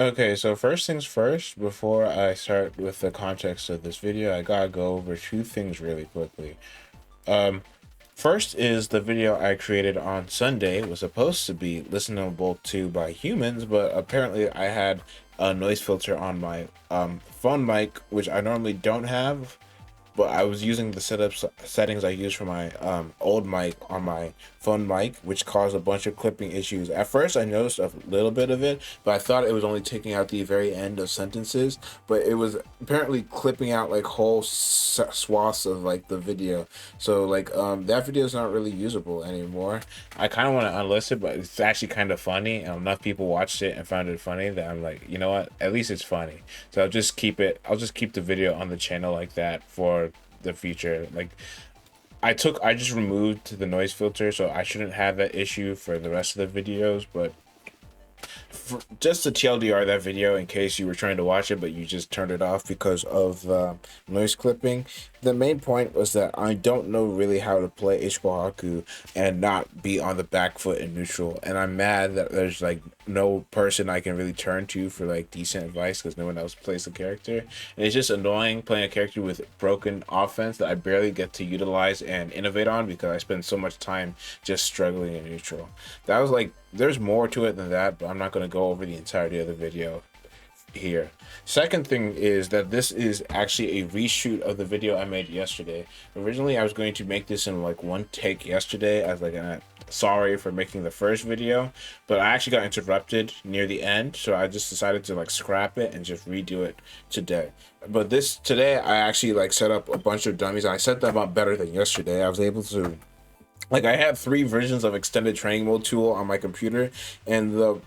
Okay, so first things first, before I start with the context of this video, I gotta go over two things really quickly. Um, First is the video I created on Sunday was supposed to be listenable to by humans, but apparently I had a noise filter on my phone mic, which I normally don't have, but I was using the settings I used for my old mic on my phone mic, which caused a bunch of clipping issues. At first, I noticed a little bit of it, but I thought it was only taking out the very end of sentences. But it was apparently clipping out like whole swaths of like the video. So like that video is not really usable anymore. I kind of want to unlist it, but it's actually kind of funny, and enough people watched it and found it funny that I'm like, you know what? At least it's funny. So I'll just keep it. I'll just keep the video on the channel like that for the future. Like I just removed the noise filter, so I shouldn't have that issue for the rest of the videos. But just to TLDR that video in case you were trying to watch it but you just turned it off because of noise clipping. The main point was that I don't know really how to play H-Kkohaku and not be on the back foot in neutral, and I'm mad that there's like no person I can really turn to for like decent advice because no one else plays the character, and it's just annoying playing a character with broken offense that I barely get to utilize and innovate on because I spend so much time just struggling in neutral. That was like, there's more to it than that, but I'm not going to go over the entirety of the video here. Second thing is that this is actually a reshoot of the video I made yesterday. Originally, I was going to make this in like one take yesterday as like a sorry for making the first video, but I actually got interrupted near the end, so I just decided to like scrap it and just redo it today. But this today, I actually like set up a bunch of dummies. I set them up better than yesterday. I was able to, like, I have three versions of extended training mode tool on my computer, and the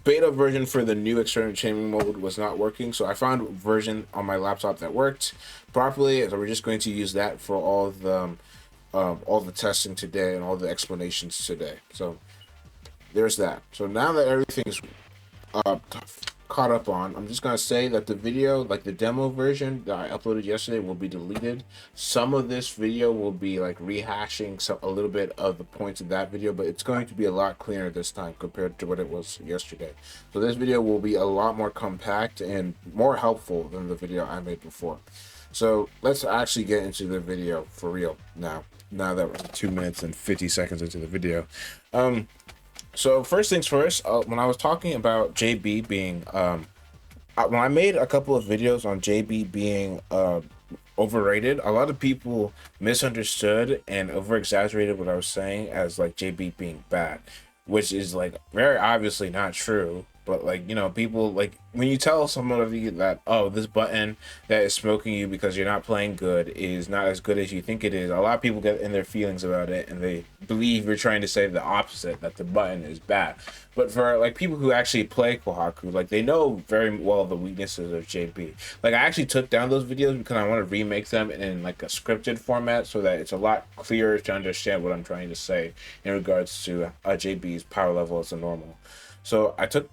beta version for the new extended training mode was not working, so I found a version on my laptop that worked properly. So we're just going to use that for all the testing today and all the explanations today. So there's that. So now that everything's uh, caught up on, I'm just gonna say that the video, like the demo version that I uploaded yesterday, will be deleted. Some of this video will be like rehashing a little bit of the points of that video, but it's going to be a lot cleaner this time compared to what it was yesterday. So this video will be a lot more compact and more helpful than the video I made before. So let's actually get into the video for real now. Now that we're 2 minutes and 50 seconds into the video. So first things first, when I was talking about JB being, when I made a couple of videos on JB being overrated, a lot of people misunderstood and over exaggerated what I was saying as like JB being bad, which is like very obviously not true. But like, you know, people like when you tell somebody that, oh, this button that is smoking you because you're not playing good is not as good as you think it is, a lot of people get in their feelings about it and they believe you're trying to say the opposite, that the button is bad. But for like people who actually play Kohaku, like they know very well the weaknesses of JB. Like I actually took down those videos because I want to remake them in like a scripted format so that it's a lot clearer to understand what I'm trying to say in regards to JB's power level as a normal. So I took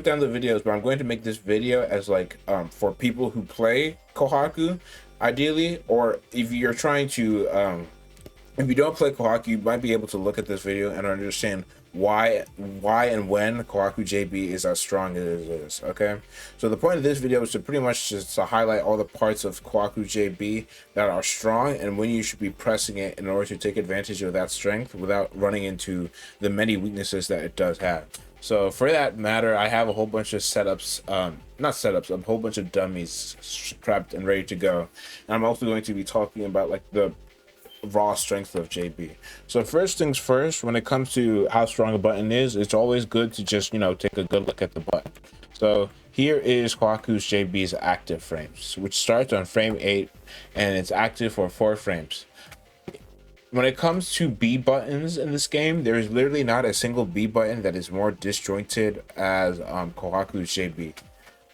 down the videos, but I'm going to make this video as like for people who play Kohaku, ideally, or if you're trying to if you don't play Kohaku, you might be able to look at this video and understand why and when Kohaku JB is as strong as it is. Okay, so the point of this video is to pretty much just to highlight all the parts of Kohaku JB that are strong and when you should be pressing it in order to take advantage of that strength without running into the many weaknesses that it does have. So for that matter, I have a whole bunch of setups, not setups, a whole bunch of dummies prepped and ready to go. And I'm also going to be talking about like the raw strength of JB. So first things first, when it comes to how strong a button is, it's always good to just, you know, take a good look at the button. So here is Kohaku's JB's active frames, which starts on frame 8 and it's active for 4 frames. When it comes to B buttons in this game, there is literally not a single B button that is more disjointed as Kohaku's JB.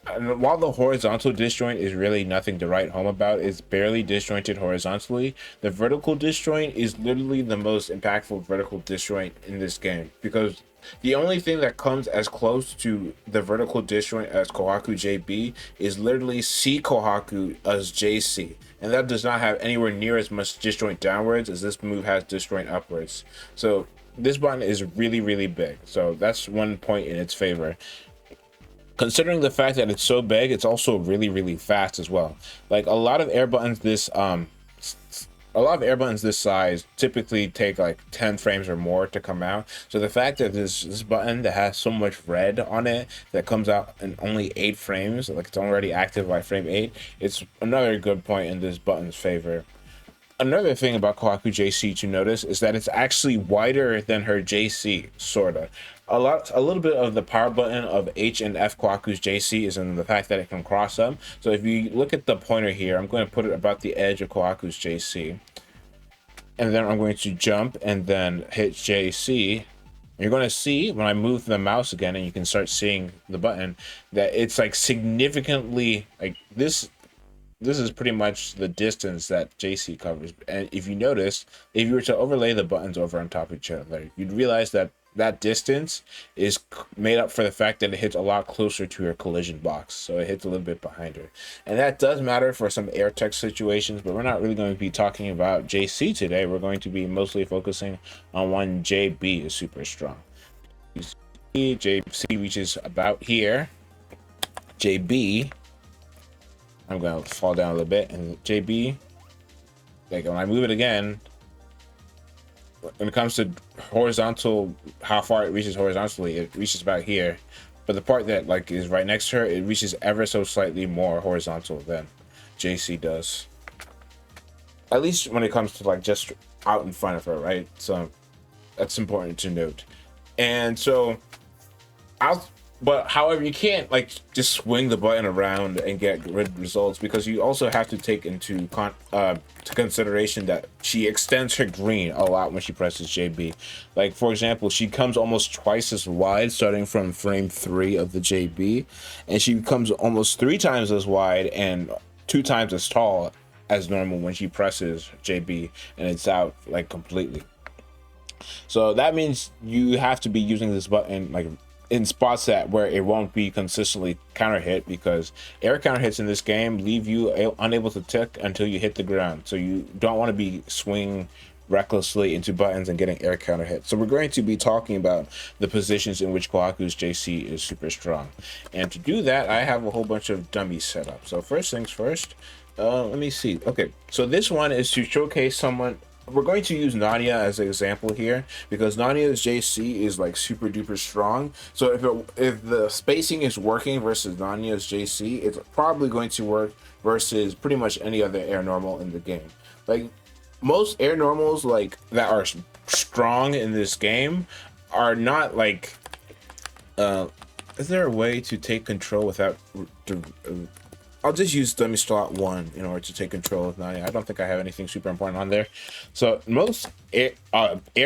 And while the horizontal disjoint is really nothing to write home about, it's barely disjointed horizontally, the vertical disjoint is literally the most impactful vertical disjoint in this game, because the only thing that comes as close to the vertical disjoint as Kohaku JB is literally C Kohaku as JC, and that does not have anywhere near as much disjoint downwards as this move has disjoint upwards. So this button is really, really big. So that's one point in its favor. Considering the fact that it's so big, it's also really, really fast as well. Like a lot of air buttons this size typically take like 10 frames or more to come out. So the fact that this button that has so much red on it that comes out in only 8 frames, like it's already active by frame 8, it's another good point in this button's favor. Another thing about Kohaku JC to notice is that it's actually wider than her JC, sorta. A little bit of the power button of H and F Kohaku's JC is in the fact that it can cross them. So if you look at the pointer here, I'm going to put it about the edge of Kohaku's JC. And then I'm going to jump and then hit JC. You're going to see when I move the mouse again, and you can start seeing the button, that it's like significantly like this. This is pretty much the distance that JC covers. And if you notice, if you were to overlay the buttons over on top of each other, you'd realize that that distance is made up for the fact that it hits a lot closer to her collision box. So it hits a little bit behind her. And that does matter for some air tech situations, but we're not really going to be talking about JC today. We're going to be mostly focusing on when JB is super strong. You see JC reaches about here. JB, I'm going to fall down a little bit, and JB, like when I move it again, when it comes to horizontal, how far it reaches horizontally, it reaches about here. But the part that like is right next to her, it reaches ever so slightly more horizontal than JC does. At least when it comes to like just out in front of her, right? So that's important to note. And so but however, you can't like just swing the button around and get good results, because you also have to take into consideration that she extends her green a lot when she presses JB. Like for example, she comes almost twice as wide starting from frame 3 of the JB, and she becomes almost 3 times as wide and 2 times as tall as normal when she presses JB, and it's out like completely. So that means you have to be using this button like in spots that where it won't be consistently counter hit, because air counter hits in this game leave you unable to tick until you hit the ground. So you don't want to be swinging recklessly into buttons and getting air counter hit. So we're going to be talking about the positions in which Kohaku's JC is super strong. And to do that, I have a whole bunch of dummies set up. So first things first, let me see. Okay, so this one is to showcase someone. We're going to use Nadia as an example here, because Nadia's JC is like super duper strong. So if the spacing is working versus Nadia's JC, it's probably going to work versus pretty much any other air normal in the game. Like most air normals like that are strong in this game are not like is there a way to take control without I'll just use dummy slot 1 in order to take control of Nadia. I don't think I have anything super important on there. So most air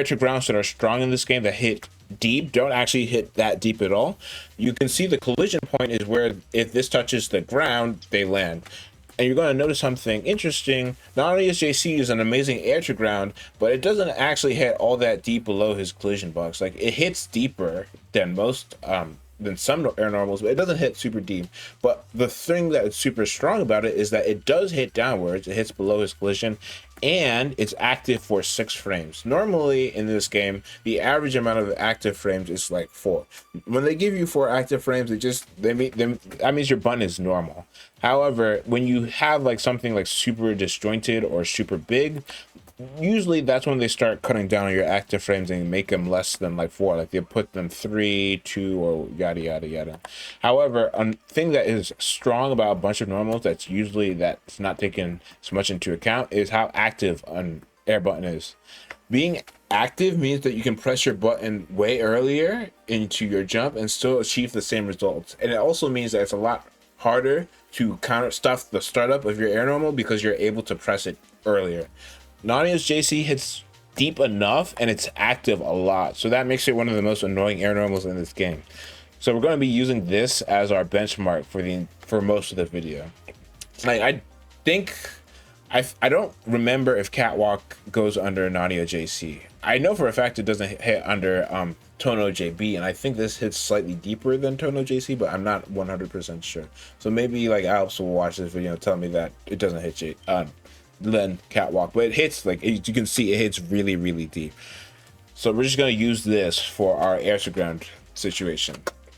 to grounds that are strong in this game that hit deep don't actually hit that deep at all. You can see the collision point is where if this touches the ground, they land. And you're going to notice something interesting. Nadia's JC is an amazing air to ground, but it doesn't actually hit all that deep below his collision box. Like it hits deeper than most than some air normals, but it doesn't hit super deep. But the thing that is super strong about it is that it does hit downwards. It hits below his collision, and it's active for 6 frames. Normally in this game, the average amount of active frames is like 4. When they give you 4 active frames, that means your button is normal. However, when you have like something like super disjointed or super big, usually that's when they start cutting down on your active frames and make them less than like 4. Like they put them 3, 2, or yada yada yada. However, a thing that is strong about a bunch of normals that's not taken so much into account is how active an air button is. Being active means that you can press your button way earlier into your jump and still achieve the same results. And it also means that it's a lot harder to counter stuff the startup of your air normal, because you're able to press it earlier. Nadia's JC hits deep enough and it's active a lot, so that makes it one of the most annoying air normals in this game. So we're going to be using this as our benchmark for most of the video. Like I think I don't remember if Catwalk goes under Nadia JC. I know for a fact it doesn't hit under Tono JB, and I think this hits slightly deeper than Tono JC, but I'm not 100% sure. So maybe like Alps will watch this video and tell me that it doesn't hit then Catwalk, but it hits, like you can see, it hits really really deep. So we're just going to use this for our air to ground situation.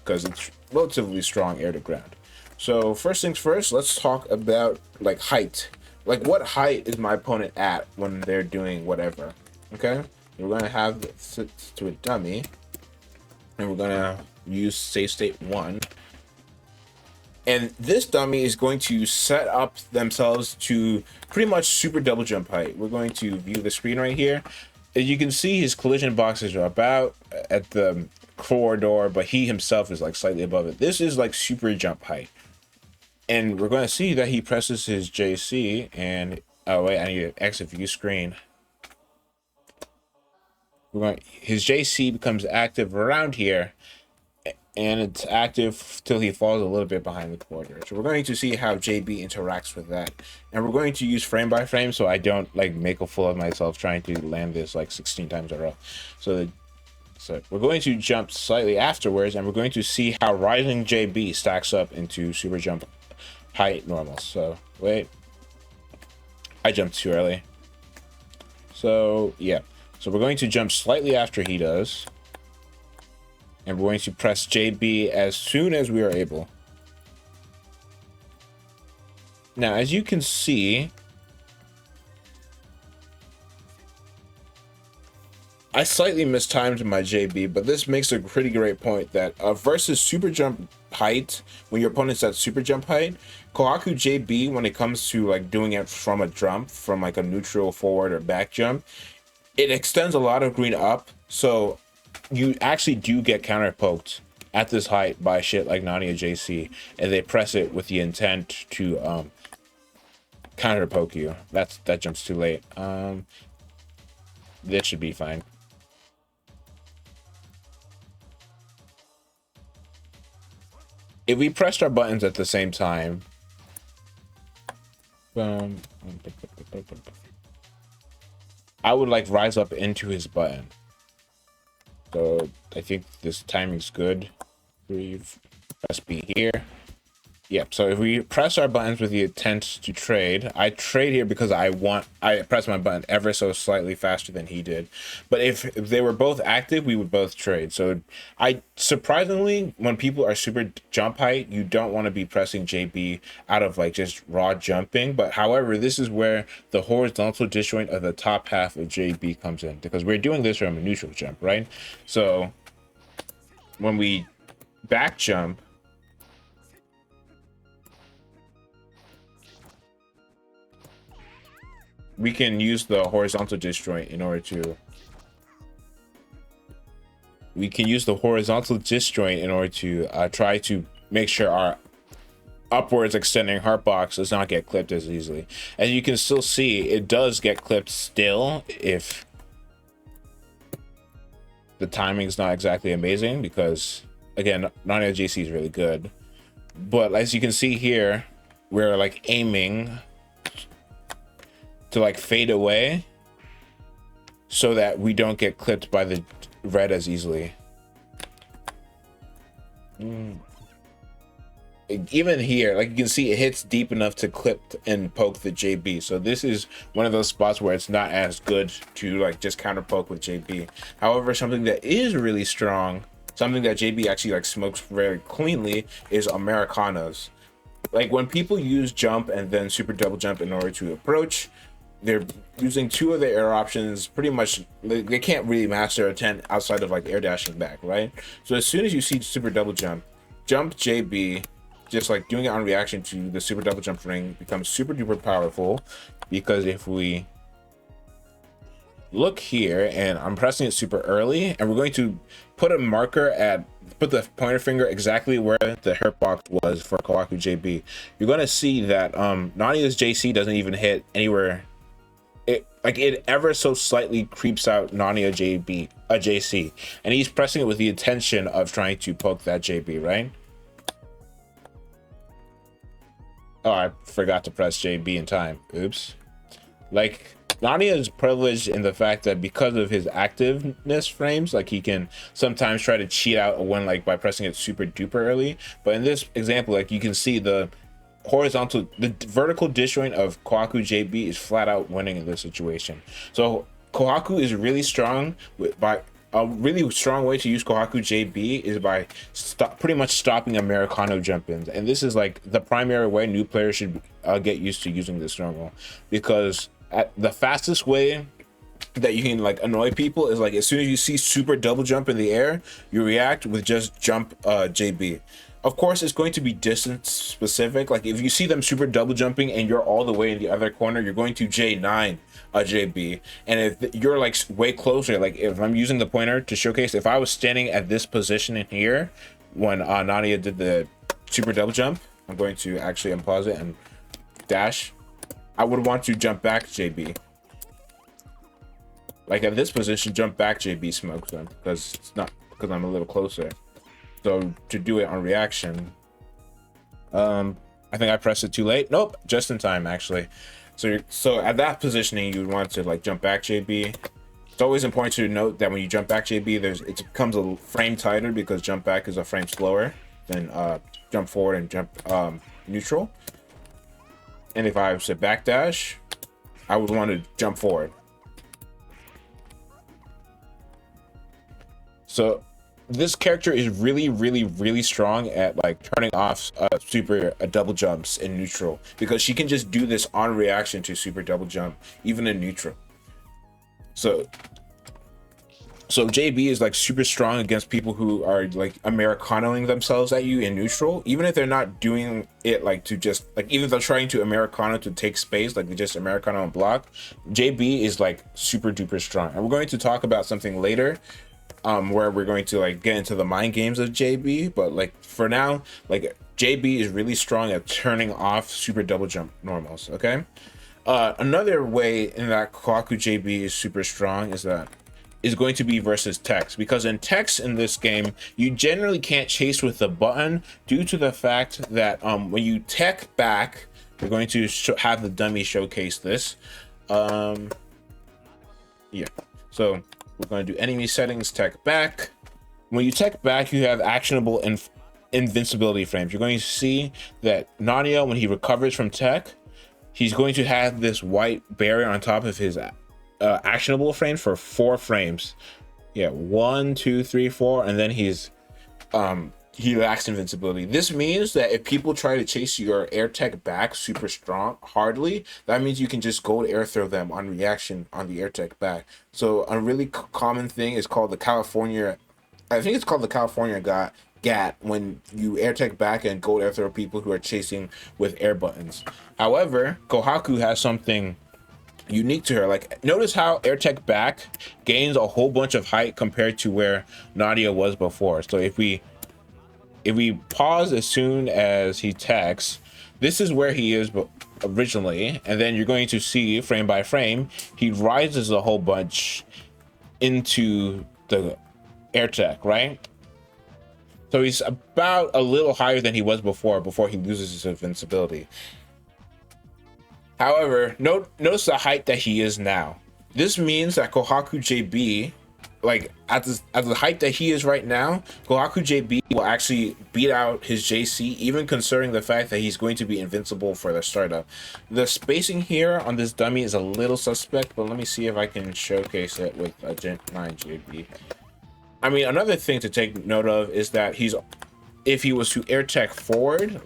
because it's relatively strong air to ground. So first things first, let's talk about like height. Like what height is my opponent at when they're doing whatever? Okay, we're gonna have it set to a dummy, and we're gonna use save state 1. And this dummy is going to set up themselves to pretty much super double jump height. We're going to view the screen right here. As you can see, his collision boxes are about at the corridor, but he himself is like slightly above it. This is like super jump height. And we're going to see that he presses his JC and, oh wait, I need to exit view screen. His JC becomes active around here, and it's active till he falls a little bit behind the corridor. So we're going to see how JB interacts with that. And we're going to use frame by frame so I don't like make a fool of myself trying to land this like 16 times in a row. So we're going to jump slightly afterwards, and we're going to see how rising JB stacks up into super jump height normal. So wait, I jumped too early. So yeah, so we're going to jump slightly after he does, and we're going to press JB as soon as we are able. Now, as you can see, I slightly mistimed my JB, but this makes a pretty great point that versus super jump height, when your opponent's at super jump height, Kohaku JB, when it comes to like doing it from a jump, from like a neutral forward or back jump, it extends a lot of green up, so you actually do get counter poked at this height by shit like Nania JC, and they press it with the intent to counter poke you. That jump's too late. This should be fine. If we pressed our buttons at the same time, I would like rise up into his button. So I think this timing's good. Press B here. Yep, so if we press our buttons with the intent to trade, I trade here because I press my button ever so slightly faster than he did. But if they were both active, we would both trade. So surprisingly, when people are super jump height, you don't want to be pressing JB out of like just raw jumping. But however, this is where the horizontal disjoint of the top half of JB comes in, because we're doing this from a neutral jump, right? So when we back jump, we can use the horizontal disjoint in order to try to make sure our upwards extending heart box does not get clipped as easily. As you can still see, it does get clipped still if the timing is not exactly amazing, because again, Nania JC is really good. But as you can see here, we're like aiming to like fade away so that we don't get clipped by the red as easily. Even here, like you can see, it hits deep enough to clip and poke the JB. So this is one of those spots where it's not as good to like just counter poke with JB. However, something that is really strong, something that JB actually like smokes very cleanly, is Americanas. Like when people use jump and then super double jump in order to approach, they're using two of the air options. Pretty much they can't really master a 10 outside of like air dashing back, right? So as soon as you see super double jump JB, just like doing it on reaction to the super double jump ring becomes super duper powerful. Because if we look here, and I'm pressing it super early, and we're going to put put the pointer finger exactly where the hurt box was for Kohaku JB, you're going to see that Nania's JC doesn't even hit anywhere. It ever so slightly creeps out Nania JC, and he's pressing it with the intention of trying to poke that JB, right? Oh, I forgot to press JB in time. Oops. Like, Nania is privileged in the fact that because of his activeness frames, like he can sometimes try to cheat out a win like by pressing it super duper early. But in this example, like you can see the vertical disjoint of Kohaku JB is flat out winning in this situation. So Kohaku is really strong a really strong way to use Kohaku JB is by pretty much stopping Americano jump-ins, and this is like the primary way new players should get used to using this normal, because the fastest way that you can like annoy people is like as soon as you see super double jump in the air, you react with just jump JB. Of course, it's going to be distance specific. Like if you see them super double jumping and you're all the way in the other corner, you're going to J9 JB. And if you're like way closer, like if I'm using the pointer to showcase, if I was standing at this position in here when Nadia did the super double jump, I'm going to actually unpause it and dash. I would want to jump back JB. Like at this position, jump back JB smokes them because it's not because I'm a little closer. So to do it on reaction, I think I pressed it too late. Nope, just in time actually. So at that positioning, you would want to like jump back JB. It's always important to note that when you jump back JB, it becomes a frame tighter because jump back is a frame slower than jump forward and jump neutral. And if I was to backdash, I would want to jump forward. So this character is really strong at like turning off super double jumps in neutral, because she can just do this on reaction to super double jump even in neutral. So JB is like super strong against people who are like Americanoing themselves at you in neutral, even if they're not doing it like to just like, even if they're trying to Americano to take space, like they just Americano and block. JB is like super duper strong, and we're going to talk about something later where we're going to like get into the mind games of JB, but like for now, like JB is really strong at turning off super double jump normals. Okay, another way in that Kohaku JB is super strong is going to be versus text, because in text in this game you generally can't chase with the button due to the fact that when you tech back, we're going to have the dummy showcase this. Yeah, so we're going to do enemy settings, tech back. When you tech back, you have actionable invincibility frames. You're going to see that Nadia, when he recovers from tech, he's going to have this white barrier on top of his actionable frames for 4 frames. Yeah, 1, 2, 3, 4, and then he lacks invincibility. This means that if people try to chase your air tech back super strong hardly, that means you can just gold air throw them on reaction on the air tech back. So a really common thing is called the California, I think it's called the California GAT, when you air tech back and gold air throw people who are chasing with air buttons. However, Kohaku has something unique to her. Like, notice how air tech back gains a whole bunch of height compared to where Nadia was before. So if we pause as soon as he techs, this is where he is originally, and then you're going to see frame by frame he rises a whole bunch into the air tech, right? So he's about a little higher than he was before he loses his invincibility. However, notice the height that he is now. This means that Kohaku JB, like at the height that he is right now, Kohaku JB will actually beat out his JC, even considering the fact that he's going to be invincible for the startup. The spacing here on this dummy is a little suspect, but let me see if I can showcase it with a Gen 9 JB. I mean, another thing to take note of is that if he was to air tech forward,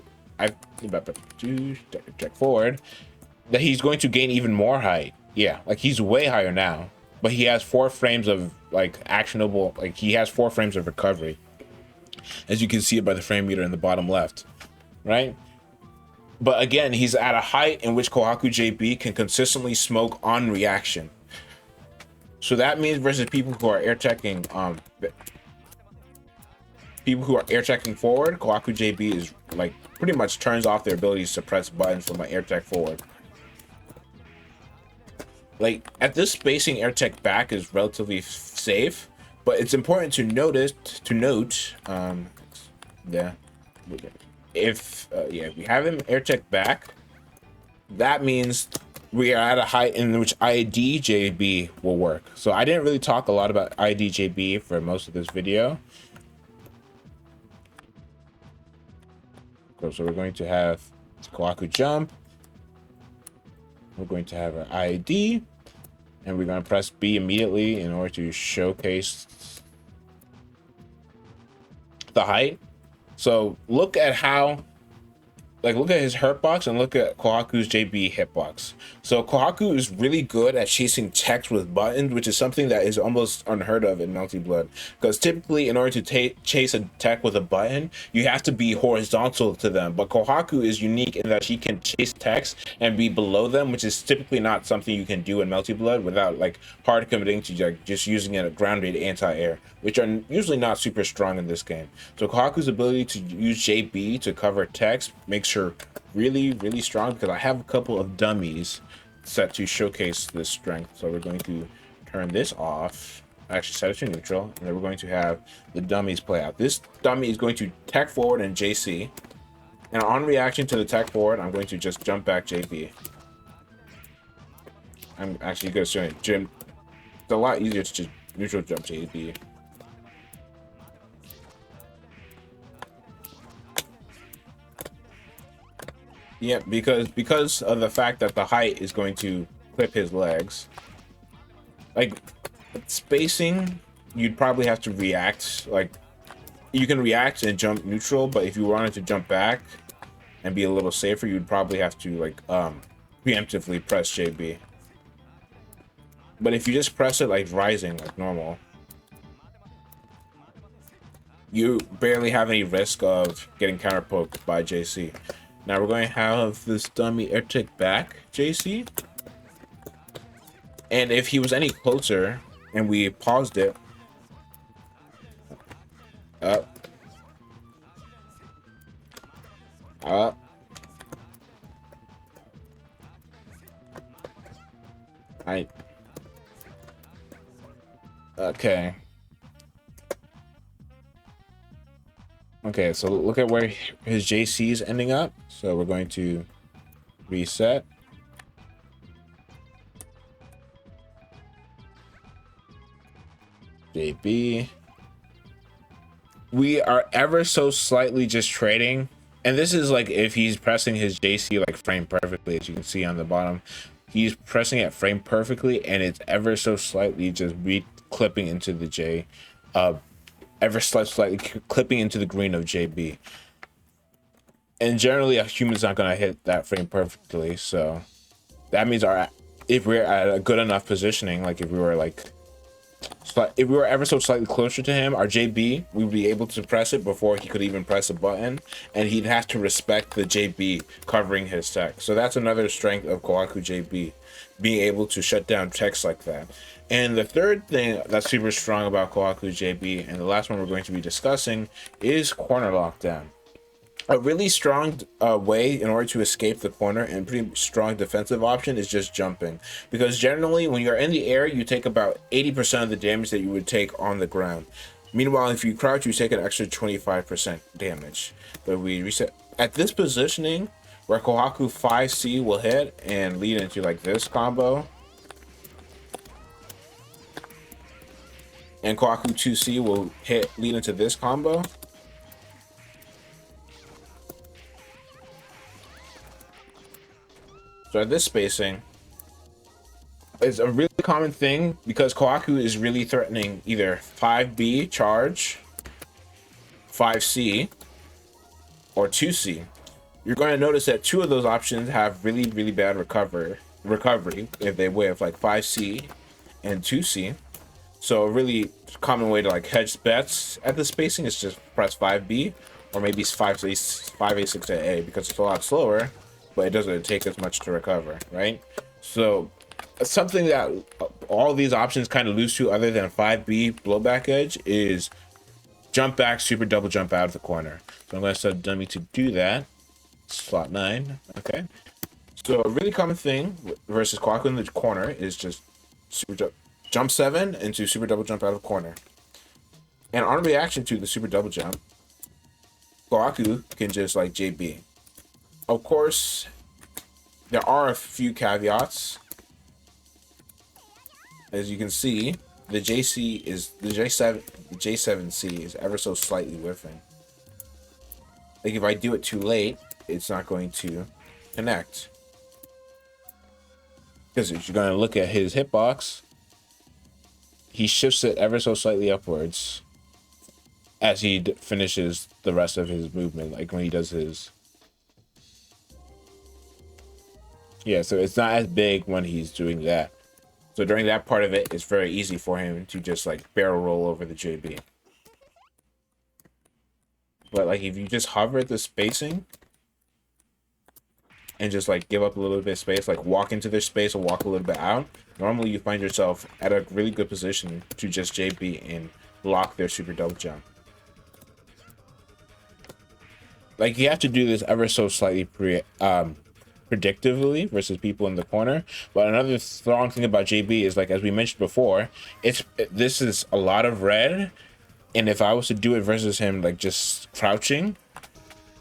that he's going to gain even more height. Yeah, like he's way higher now, but he has 4 frames of like actionable, like he has 4 frames of recovery, as you can see it by the frame meter in the bottom left, right? But again, he's at a height in which Kohaku JB can consistently smoke on reaction. So that means versus people who are air teching forward, Kohaku JB is like pretty much turns off their ability to press buttons from an air tech forward. Like at this spacing, air tech back is relatively safe, but it's important to note if we have him air tech back, that means we are at a height in which IDJB will work. So I didn't really talk a lot about IDJB for most of this video. So we're going to have Kohaku jump. We're going to have our ID. And we're going to press B immediately in order to showcase the height. So look at how, like, look at his hurtbox and look at Kohaku's JB hitbox. So Kohaku is really good at chasing text with buttons, which is something that is almost unheard of in Melty Blood. Because typically, in order to chase a tech with a button, you have to be horizontal to them. But Kohaku is unique in that she can chase text and be below them, which is typically not something you can do in Melty Blood without like hard committing to like just using a grounded anti-air, which are usually not super strong in this game. So Kohaku's ability to use JB to cover text makes her really strong, because I have a couple of dummies set to showcase this strength. So we're going to turn this off, actually set it to neutral, and then we're going to have the dummies play out. This dummy is going to tech forward and JC, and on reaction to the tech forward, I'm going to just jump back JB. I'm actually going to show you, Jim. It's a lot easier to just neutral jump JB. Yeah, because of the fact that the height is going to clip his legs. Like, spacing, you'd probably have to react. Like, you can react and jump neutral, but if you wanted to jump back and be a little safer, you'd probably have to, like, preemptively press JB. But if you just press it like rising, like normal, you barely have any risk of getting counterpoked by JC. Now we're going to have this dummy air tick back JC. And if he was any closer and we paused it, up, up, okay. Okay, so look at where his JC is ending up. So we're going to reset. JB. We are ever so slightly just trading. And this is like if he's pressing his JC like frame perfectly, as you can see on the bottom. He's pressing it frame perfectly, and it's ever so slightly just clipping into the J. Ever slightly clipping into the green of JB. And generally a human's not gonna hit that frame perfectly, so that means if we're at a good enough positioning, like if we were ever so slightly closer to him, our JB, we would be able to press it before he could even press a button, and he'd have to respect the JB covering his tech. So that's another strength of Kohaku JB, being able to shut down techs like that. And the third thing that's super strong about Kohaku JB, and the last one we're going to be discussing, is corner lockdown. A really strong way in order to escape the corner, and pretty strong defensive option, is just jumping. Because generally when you're in the air, you take about 80% of the damage that you would take on the ground. Meanwhile, if you crouch, you take an extra 25% damage. But we reset at this positioning where Kohaku 5C will hit and lead into like this combo, and Kohaku 2C will lead into this combo. So at this spacing, it's a really common thing because Kohaku is really threatening either 5B charge, 5C, or 2C. You're going to notice that two of those options have really bad recovery if they whiff, like 5C and 2C. So a really common way to like hedge bets at the spacing is just press 5B or maybe 5A6A, because it's a lot slower, but it doesn't take as much to recover, right? So something that all these options kind of lose to, other than 5B blowback edge, is jump back, super double jump out of the corner. So I'm going to set a dummy to do that. Slot 9. Okay. So a really common thing versus Kohaku in the corner is just super jump 7 into super double jump out of the corner. And on reaction to the super double jump, Kohaku can just like JB. Of course, there are a few caveats. As you can see, the J7C is ever so slightly whiffing. Like if I do it too late, it's not going to connect. Because if you're gonna look at his hitbox, he shifts it ever so slightly upwards as he finishes the rest of his movement, like when he does his. Yeah, so it's not as big when he's doing that. So during that part of it, it's very easy for him to just like barrel roll over the JB. But like if you just hover at the spacing and just like give up a little bit of space, like walk into their space or walk a little bit out, normally you find yourself at a really good position to just JB and block their super double jump. Like you have to do this ever so slightly predictively versus people in the corner. But another strong thing about JB is, like as we mentioned before, this is a lot of red, and if I was to do it versus him like just crouching,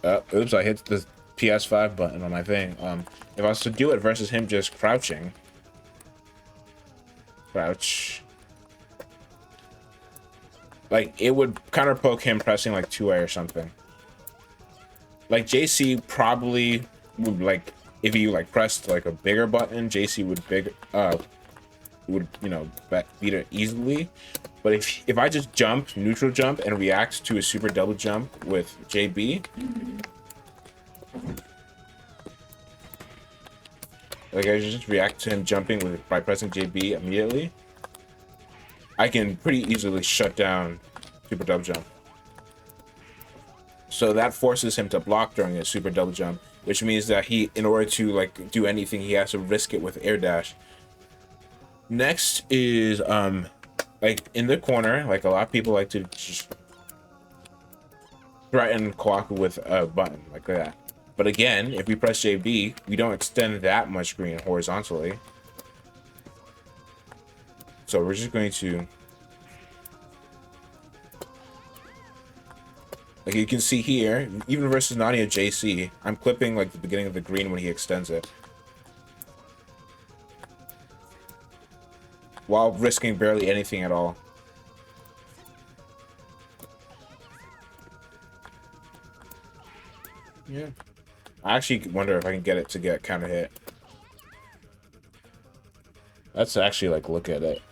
oops, I hit the PS5 button on my thing. If I was to do it versus him just crouching, crouch, like it would counter poke him pressing like 2A or something. Like JC probably would, like if you like pressed like a bigger button, JC would you know beat it easily. But if I just jump, neutral jump, and react to a super double jump with JB, like I just react to him jumping by pressing JB immediately, I can pretty easily shut down super double jump. So that forces him to block during a super double jump, which means that he, in order to like do anything, he has to risk it with air dash. Next is like in the corner, like a lot of people like to just threaten Kohaku with a button like that. But again, if we press JB, we don't extend that much green horizontally. So we're just going to, like you can see here, even versus Nadia JC, I'm clipping like the beginning of the green when he extends it, while risking barely anything at all. Yeah. I actually wonder if I can get it to get counter hit. Let's actually like look at it.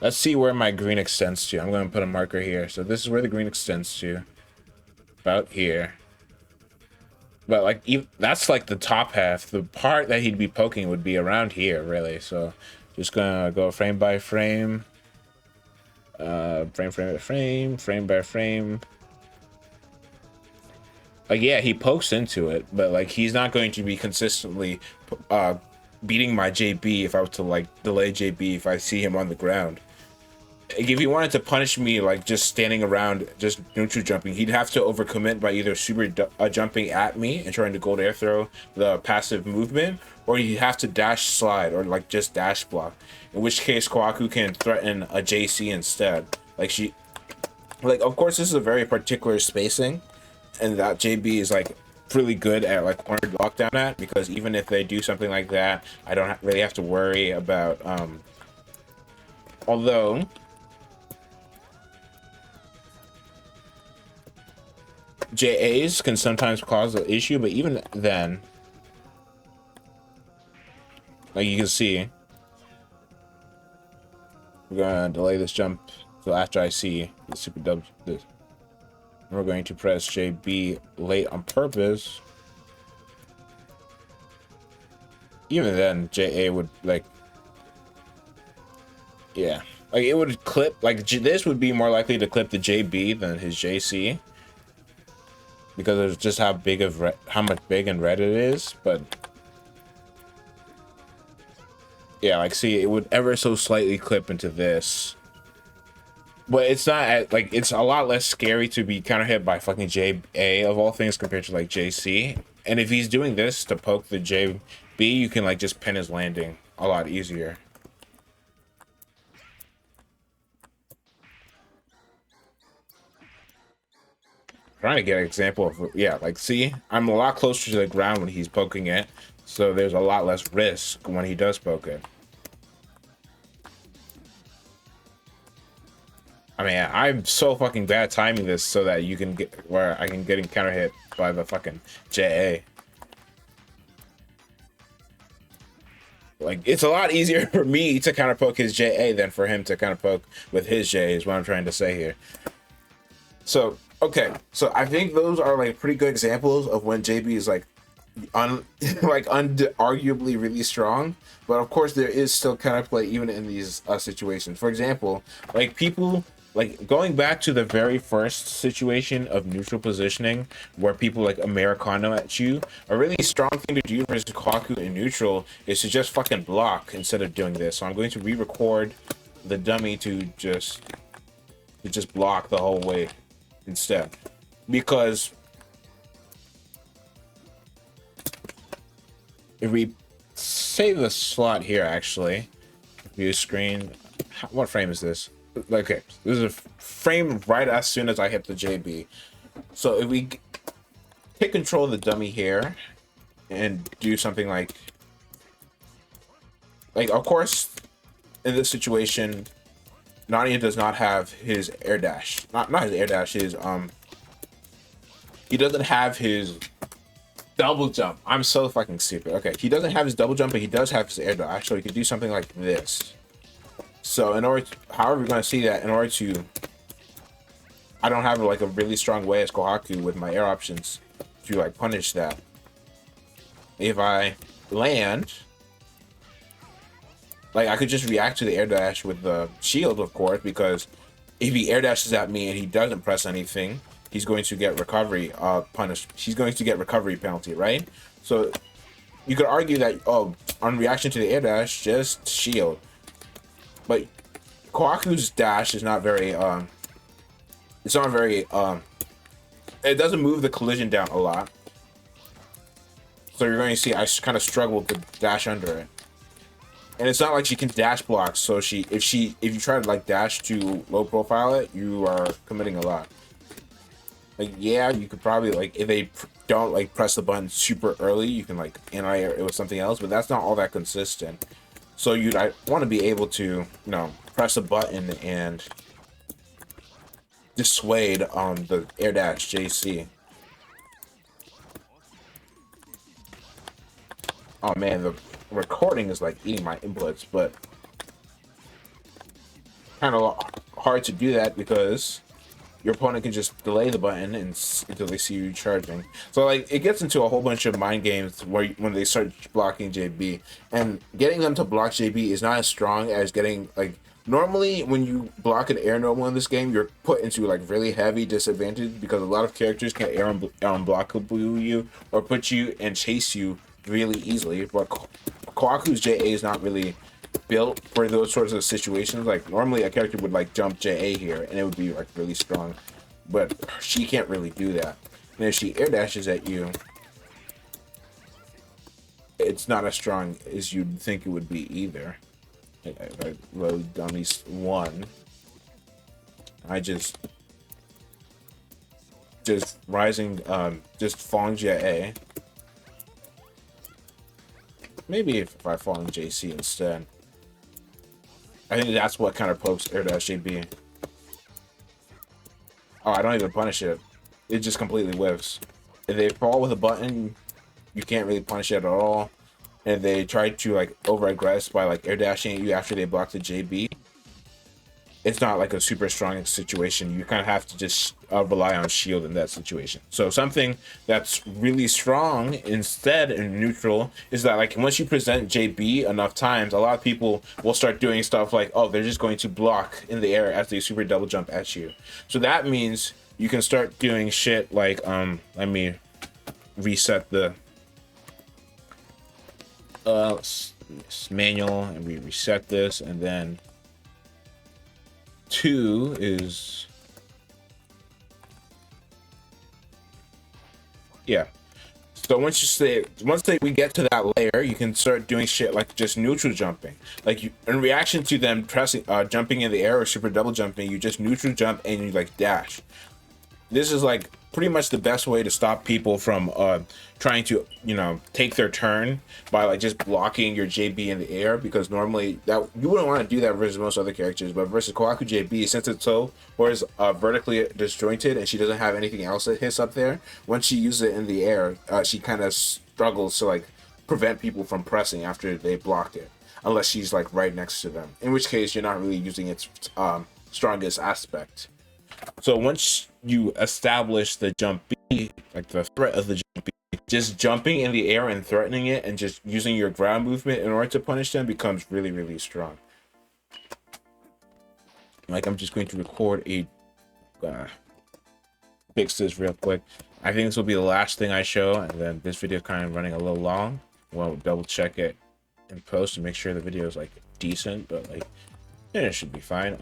Let's see where my green extends to. I'm going to put a marker here. So this is where the green extends to. About here. But like that's like the top half. The part that he'd be poking would be around here, really. So just gonna go frame by frame. Frame by frame, frame by frame. Like yeah, he pokes into it, but like he's not going to be consistently beating my JB if I was to like delay JB if I see him on the ground. Like, if he wanted to punish me like just standing around just neutral jumping, he'd have to overcommit by either super jumping at me and trying to gold air throw the passive movement, or he'd have to dash slide or like just dash block, in which case Kohaku can threaten a JC instead. Like of course this is a very particular spacing, and that JB is like really good at like corner lockdown at, because even if they do something like that, I don't really have to worry about although JAs can sometimes cause an issue, but even then, like you can see, we're gonna delay this jump till after I see the super dub this. We're going to press JB late on purpose. Even then, JA would like, yeah, like it would clip, like this would be more likely to clip the JB than his JC, because of just how big of how much big and red it is. But yeah, like see, it would ever so slightly clip into this. But it's not like, it's a lot less scary to be counter hit by fucking JA of all things compared to like JC. And if he's doing this to poke the JB, you can like just pin his landing a lot easier. Trying to get an example of, yeah, like see, I'm a lot closer to the ground when he's poking it, so there's a lot less risk when he does poke it. I mean, I'm so fucking bad at timing this so that you can get where I can get counter hit by the fucking JA. Like, it's a lot easier for me to counter poke his JA than for him to counter poke with his J, is what I'm trying to say here. So, okay. So I think those are like pretty good examples of when JB is like arguably really strong. But of course there is still counterplay even in these situations. For example, like people like going back to the very first situation of neutral positioning where people like Americano at you, a really strong thing to do versus Kohaku in neutral is to just fucking block instead of doing this. So I'm going to re-record the dummy to just block the whole way instead, because if we save the slot here, actually view screen, what frame is this? Okay, this is a frame right as soon as I hit the JB. So if we take control of the dummy here and do something like of course in this situation Nania does not have his air dash. Not his air dash, his he doesn't have his double jump. I'm so fucking stupid. Okay, he doesn't have his double jump, but he does have his air dash, so he could do something like this. So in order to, however we're gonna see that, in order to, I don't have like a really strong way as Kohaku with my air options to like punish that. If I land, like, I could just react to the air dash with the shield, of course, because if he air dashes at me and he doesn't press anything, he's going to get recovery punished. He's going to get recovery penalty, right? So you could argue that, oh, on reaction to the air dash, just shield. But Kohaku's dash is not very it's not very it doesn't move the collision down a lot. So you're going to see I kind of struggle to dash under it. And it's not like she can dash block, so if you try to like dash to low profile it, you are committing a lot. Like, yeah, you could probably like, if they don't like press the button super early, you can like anti-air it with something else, but that's not all that consistent. So I want to be able to, you know, press a button and dissuade on the air dash JC. Oh man, the recording is like eating my inputs, but kind of hard to do that because your opponent can just delay the button until they see you charging. So like it gets into a whole bunch of mind games where when they start blocking JB, and getting them to block JB is not as strong as getting like, normally when you block an air normal in this game, you're put into like really heavy disadvantage because a lot of characters can air unblockable you or put you and chase you really easily. But Kohaku's JA is not really built for those sorts of situations. Like normally a character would like jump JA here and it would be like really strong, but she can't really do that. And if she air dashes at you, it's not as strong as you'd think it would be either. I load dummies 1. I just rising just falling JA. Maybe if I fall in JC instead. I think that's what kind of pokes air dash JB. Oh, I don't even punish it. It just completely whiffs. If they fall with a button, you can't really punish it at all. And if they try to like over aggress by like air dashing at you after they block the JB, it's not like a super strong situation. You kind of have to just rely on shield in that situation. So something that's really strong instead in neutral is that like once you present JB enough times, a lot of people will start doing stuff like, oh, they're just going to block in the air as they super double jump at you. So that means you can start doing shit like let me reset the manual and we reset this, and then 2 is, yeah. So once we get to that layer, you can start doing shit like just neutral jumping. Like you, in reaction to them pressing jumping in the air or super double jumping, you just neutral jump and you like dash. This is like pretty much the best way to stop people from trying to, you know, take their turn by like just blocking your JB in the air, because normally that you wouldn't want to do that versus most other characters, but versus Kohaku JB, since it's so or is vertically disjointed and she doesn't have anything else that hits up there, once she uses it in the air, she kind of struggles to like prevent people from pressing after they blocked it, unless she's like right next to them, in which case you're not really using its strongest aspect. So once you establish the jump B, like the threat of the jump B, just jumping in the air and threatening it and just using your ground movement in order to punish them becomes really, really strong. Like, I'm just going to record a fix this real quick. I think this will be the last thing I show, and then this video kind of running a little long. We'll double check it in post to make sure the video is like decent, but like, yeah, it should be fine.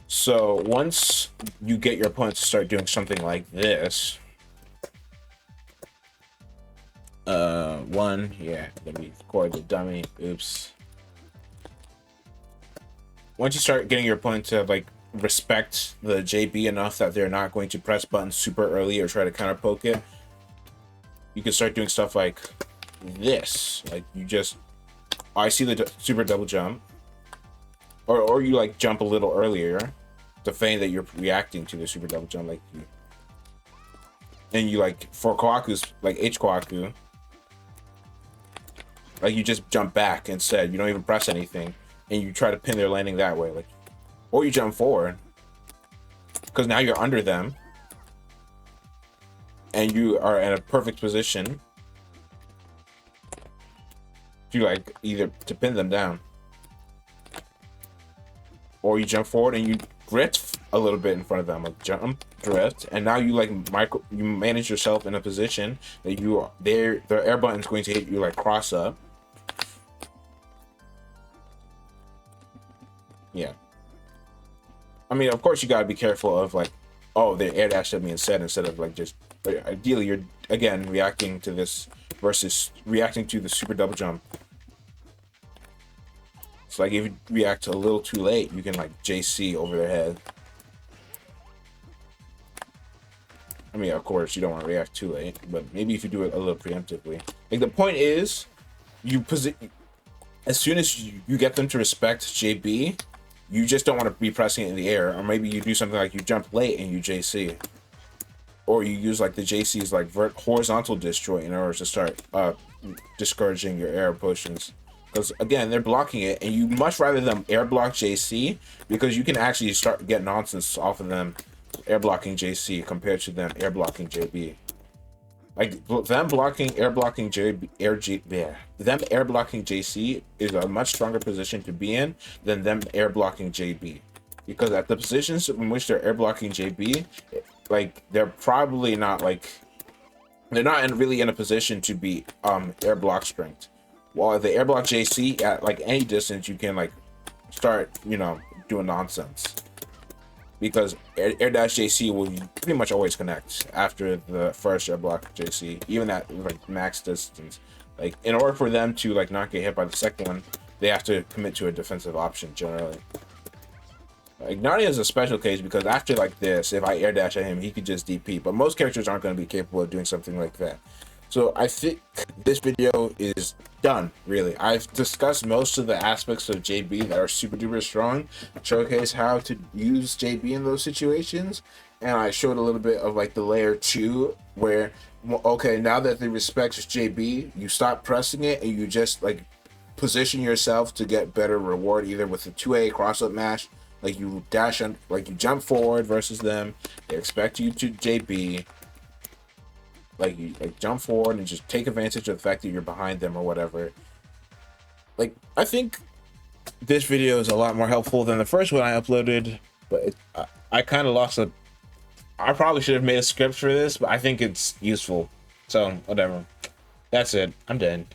So once you get your opponent to start doing something like this, let me record the dummy. Oops. Once you start getting your opponent to like respect the JB enough that they're not going to press buttons super early or try to counter poke it, you can start doing stuff like this. Like, you just, I see the super double jump, or you like jump a little earlier to feign that you're reacting to the super double jump, like you, and you like, for Kohaku's like H-Kkohaku, like you just jump back instead. You don't even press anything, and you try to pin their landing that way, like, or you jump forward because now you're under them and you are in a perfect position to like either to pin them down, or you jump forward and you drift a little bit in front of them, like jump, drift, and now you like you manage yourself in a position that you are there. The air button's going to hit you like cross up. Yeah. I mean, of course, you gotta be careful of like, oh, they air dashed at me instead of like just, ideally you're again reacting to this versus reacting to the super double jump. It's like if you react a little too late, you can like JC over their head. I mean, of course, you don't want to react too late, but maybe if you do it a little preemptively. Like, the point is, as soon as you get them to respect JB, you just don't want to be pressing it in the air. Or maybe you do something like you jump late and you JC, or you use like the JC's like horizontal destroy in order to start discouraging your air potions, because again, they're blocking it, and you much rather them air block JC, because you can actually start get nonsense off of them air blocking JC compared to them air blocking JB. Like, them air blocking JC is a much stronger position to be in than them air blocking JB, because at the positions in which they're air blocking JB, like, they're probably not like, they're not really in a position to be air block strength. While if they air block JC at like any distance, you can like start, you know, doing nonsense, because air dash JC will pretty much always connect after the first air block JC, even at like max distance. Like, in order for them to like not get hit by the second one, they have to commit to a defensive option generally. Like, Nani is a special case, because after like this, if I air dash at him, he could just DP, but most characters aren't going to be capable of doing something like that. So I think this video is done, really. I've discussed most of the aspects of JB that are super duper strong, showcase how to use JB in those situations, and I showed a little bit of like the layer 2, where, okay, now that they respect JB, you stop pressing it and you just like position yourself to get better reward, either with the 2A cross-up mash, like you dash on, like you jump forward versus them, they expect you to JB, like you like jump forward and just take advantage of the fact that you're behind them or whatever. Like, I think this video is a lot more helpful than the first one I uploaded, but I kind of lost I probably should have made a script for this, but I think it's useful, so whatever. That's it, I'm done.